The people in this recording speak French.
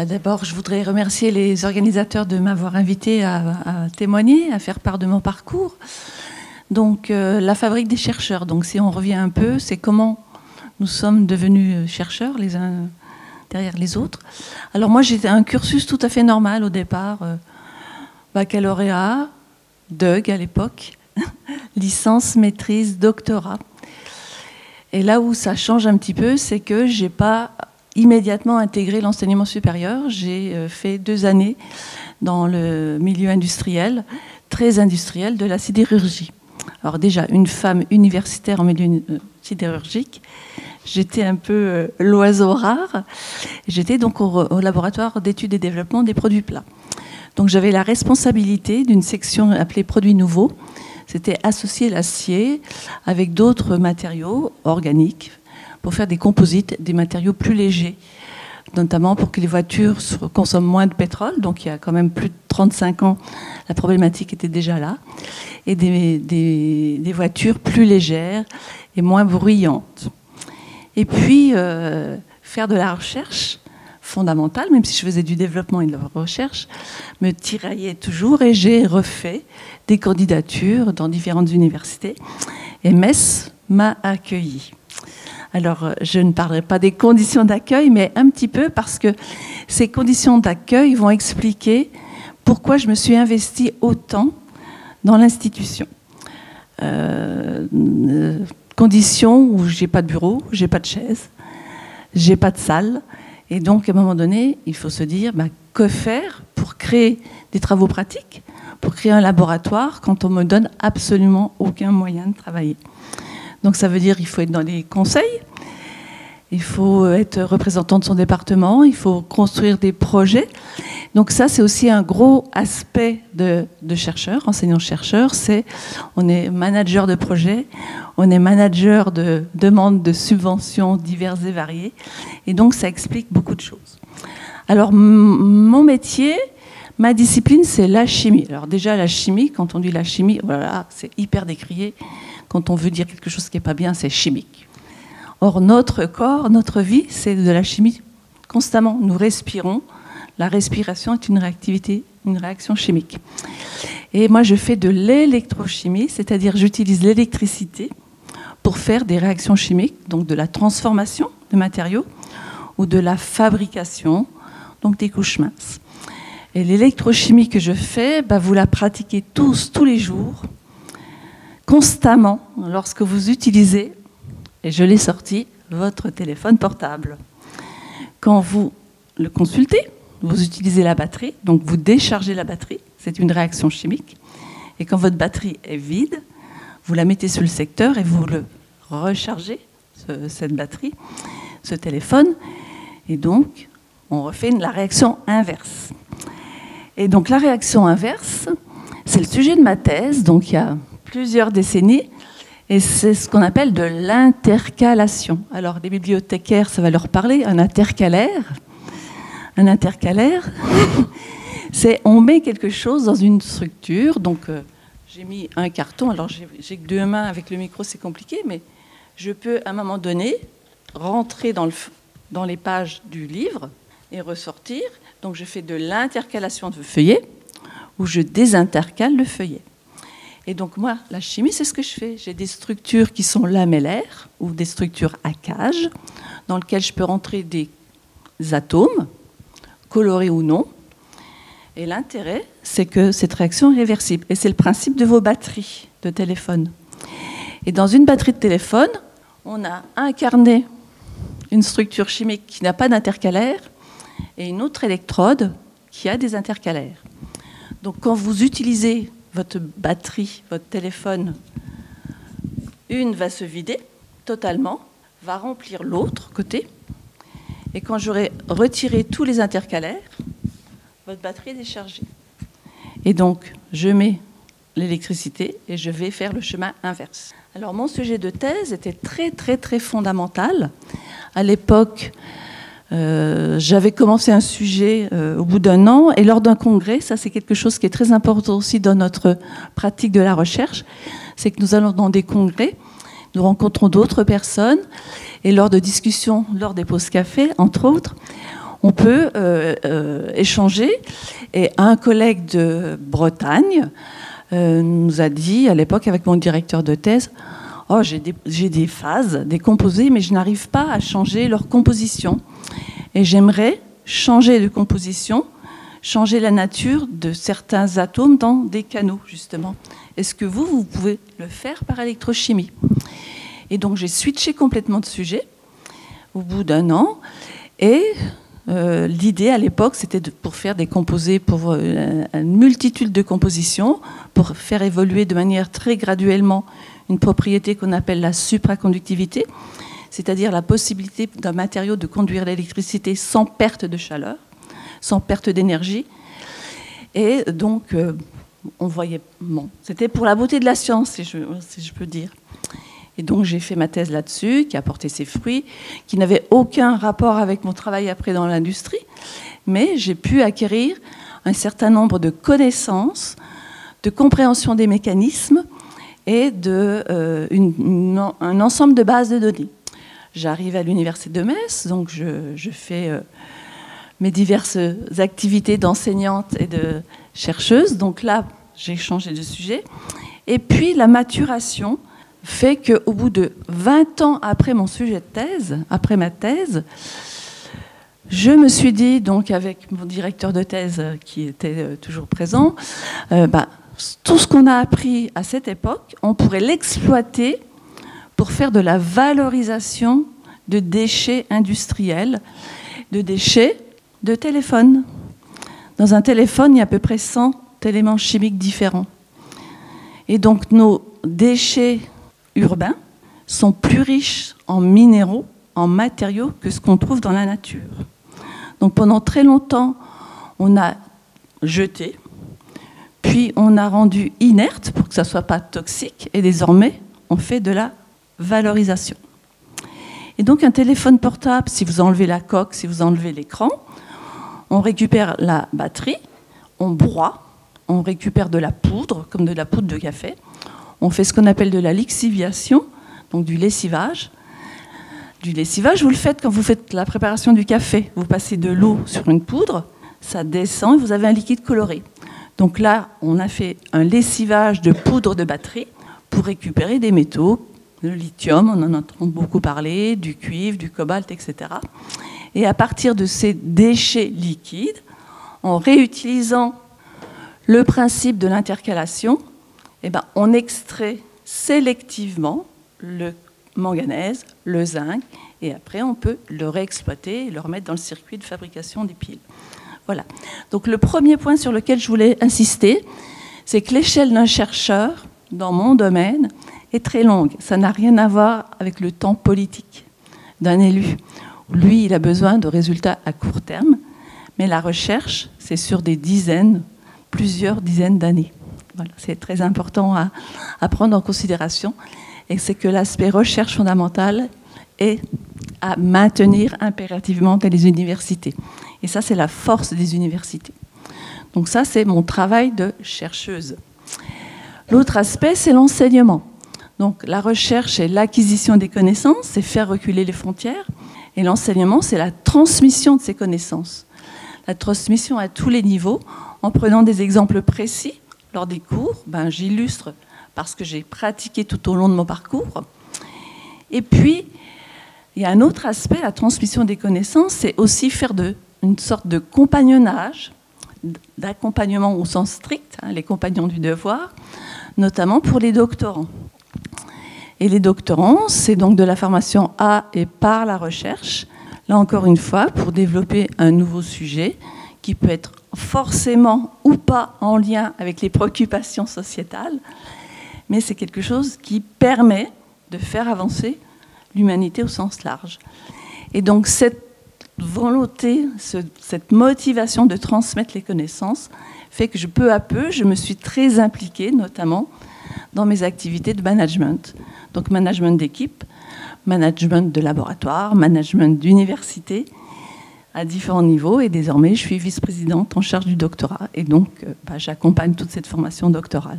D'abord, je voudrais remercier les organisateurs de m'avoir invité à témoigner, à faire part de mon parcours. Donc, la fabrique des chercheurs. Donc, si on revient un peu, c'est comment nous sommes devenus chercheurs les uns derrière les autres. Alors moi, j'ai un cursus tout à fait normal au départ. Baccalauréat, DUG à l'époque, licence, maîtrise, doctorat. Et là où ça change un petit peu, c'est que j'ai pas immédiatement intégré l'enseignement supérieur. J'ai fait 2 années dans le milieu industriel, très industriel, de la sidérurgie. Alors déjà, une femme universitaire en milieu sidérurgique, j'étais un peu l'oiseau rare. J'étais donc au laboratoire d'études et développement des produits plats. Donc j'avais la responsabilité d'une section appelée produits nouveaux. C'était associer l'acier avec d'autres matériaux organiques pour faire des composites, des matériaux plus légers, notamment pour que les voitures consomment moins de pétrole. Donc il y a quand même plus de 35 ans, la problématique était déjà là. Et des voitures plus légères et moins bruyantes. Et puis, faire de la recherche fondamentale, même si je faisais du développement et de la recherche, me tiraillait toujours et j'ai refait des candidatures dans différentes universités. Et Metz m'a accueilli. Alors, je ne parlerai pas des conditions d'accueil, mais un petit peu parce que ces conditions d'accueil vont expliquer pourquoi je me suis investie autant dans l'institution. Conditions où j'ai pas de bureau, j'ai pas de chaise, j'ai pas de salle. Et donc, à un moment donné, il faut se dire, que faire pour créer des travaux pratiques, pour créer un laboratoire quand on me donne absolument aucun moyen de travailler. Donc, ça veut dire qu'il faut être dans les conseils, il faut être représentant de son département, il faut construire des projets. Donc ça, c'est aussi un gros aspect de chercheur, enseignant-chercheur, c'est on est manager de projet, on est manager de demandes de subventions diverses et variées, et donc ça explique beaucoup de choses. Alors mon métier, ma discipline, c'est la chimie. Alors déjà, la chimie, quand on dit la chimie, voilà, c'est hyper décrié. Quand on veut dire quelque chose qui n'est pas bien, c'est chimique. Or, notre corps, notre vie, c'est de la chimie constamment. Nous respirons. La respiration est une réaction chimique. Et moi, je fais de l'électrochimie, c'est-à-dire j'utilise l'électricité pour faire des réactions chimiques, donc de la transformation de matériaux ou de la fabrication, donc des couches minces. Et l'électrochimie que je fais, vous la pratiquez tous les jours, constamment, lorsque vous utilisez, et je l'ai sorti, votre téléphone portable. Quand vous le consultez, vous utilisez la batterie, donc vous déchargez la batterie, c'est une réaction chimique. Et quand votre batterie est vide, vous la mettez sur le secteur et vous le rechargez, cette batterie, ce téléphone. Et donc, on refait la réaction inverse. Et donc, la réaction inverse, c'est le sujet de ma thèse, donc il y a plusieurs décennies, et c'est ce qu'on appelle de l'intercalation. Alors, les bibliothécaires, ça va leur parler, un intercalaire. Un intercalaire, c'est on met quelque chose dans une structure. Donc, j'ai mis un carton. Alors, j'ai que 2 mains avec le micro, c'est compliqué, mais je peux, à un moment donné, rentrer dans les pages du livre et ressortir. Donc, je fais de l'intercalation de feuillets où je désintercale le feuillet. Et donc, moi, la chimie, c'est ce que je fais. J'ai des structures qui sont lamellaires ou des structures à cage dans lesquelles je peux rentrer des atomes, colorés ou non. Et l'intérêt, c'est que cette réaction est réversible. Et c'est le principe de vos batteries de téléphone. Et dans une batterie de téléphone, on a incarné une structure chimique qui n'a pas d'intercalaire et une autre électrode qui a des intercalaires. Donc quand vous utilisez votre batterie, votre téléphone, une va se vider totalement, va remplir l'autre côté. Et quand j'aurai retiré tous les intercalaires, votre batterie est déchargée. Et donc, je mets l'électricité et je vais faire le chemin inverse. Alors, mon sujet de thèse était très, très, très fondamental. À l'époque, j'avais commencé un sujet au bout d'1 an, et lors d'un congrès, ça c'est quelque chose qui est très important aussi dans notre pratique de la recherche, c'est que nous allons dans des congrès, nous rencontrons d'autres personnes, et lors de discussions, lors des pauses café, entre autres, on peut échanger. Et un collègue de Bretagne nous a dit, à l'époque, avec mon directeur de thèse, « Oh, j'ai des phases, des composés, mais je n'arrive pas à changer leur composition. Et j'aimerais changer de composition, changer la nature de certains atomes dans des canaux, justement. Est-ce que vous pouvez le faire par électrochimie ?» Et donc, j'ai switché complètement de sujet au bout d'un an. Et l'idée, à l'époque, c'était pour faire des composés, pour une multitude de compositions, pour faire évoluer de manière très graduellement une propriété qu'on appelle la supraconductivité, c'est-à-dire la possibilité d'un matériau de conduire l'électricité sans perte de chaleur, sans perte d'énergie. Et donc, on voyait... Bon, c'était pour la beauté de la science, si je peux dire. Et donc, j'ai fait ma thèse là-dessus, qui a porté ses fruits, qui n'avait aucun rapport avec mon travail après dans l'industrie, mais j'ai pu acquérir un certain nombre de connaissances, de compréhension des mécanismes et un ensemble de bases de données. J'arrive à l'université de Metz, donc je fais mes diverses activités d'enseignante et de chercheuse. Donc là, j'ai changé de sujet. Et puis, la maturation fait qu'au bout de 20 ans après mon sujet de thèse, après ma thèse, je me suis dit, donc avec mon directeur de thèse qui était toujours présent, tout ce qu'on a appris à cette époque, on pourrait l'exploiter pour faire de la valorisation de déchets industriels, de déchets de téléphone. Dans un téléphone, il y a à peu près 100 éléments chimiques différents. Et donc nos déchets urbains sont plus riches en minéraux, en matériaux que ce qu'on trouve dans la nature. Donc pendant très longtemps, on a jeté, puis on a rendu inerte pour que ça ne soit pas toxique, et désormais, on fait de la valorisation. Et donc un téléphone portable, si vous enlevez la coque, si vous enlevez l'écran, on récupère la batterie, on broie, on récupère de la poudre, comme de la poudre de café, on fait ce qu'on appelle de la lixiviation, donc du lessivage. Du lessivage, vous le faites quand vous faites la préparation du café. Vous passez de l'eau sur une poudre, ça descend et vous avez un liquide coloré. Donc là, on a fait un lessivage de poudre de batterie pour récupérer des métaux, le lithium, on en entend beaucoup parler, du cuivre, du cobalt, etc. Et à partir de ces déchets liquides, en réutilisant le principe de l'intercalation, on extrait sélectivement le manganèse, le zinc, et après on peut le réexploiter et le remettre dans le circuit de fabrication des piles. Voilà. Donc le premier point sur lequel je voulais insister, c'est que l'échelle d'un chercheur, dans mon domaine, est très longue. Ça n'a rien à voir avec le temps politique d'un élu. Lui, il a besoin de résultats à court terme, mais la recherche, c'est sur des dizaines, plusieurs dizaines d'années. Voilà, c'est très important à prendre en considération, et c'est que l'aspect recherche fondamentale est à maintenir impérativement dans les universités. Et ça, c'est la force des universités. Donc ça, c'est mon travail de chercheuse. L'autre aspect, c'est l'enseignement. Donc la recherche et l'acquisition des connaissances, c'est faire reculer les frontières. Et l'enseignement, c'est la transmission de ces connaissances. La transmission à tous les niveaux, en prenant des exemples précis. Lors des cours, j'illustre parce que j'ai pratiqué tout au long de mon parcours. Et puis, il y a un autre aspect, la transmission des connaissances, c'est aussi faire une sorte de compagnonnage, d'accompagnement au sens strict, les compagnons du devoir, notamment pour les doctorants. Et les doctorants, c'est donc de la formation à et par la recherche, là encore une fois, pour développer un nouveau sujet qui peut être forcément ou pas en lien avec les préoccupations sociétales, mais c'est quelque chose qui permet de faire avancer l'humanité au sens large. Et donc cette volonté, cette motivation de transmettre les connaissances fait que peu à peu, je me suis très impliquée, notamment dans mes activités de management. Donc management d'équipe, management de laboratoire, management d'université, à différents niveaux, et désormais je suis vice-présidente en charge du doctorat, et donc j'accompagne toute cette formation doctorale.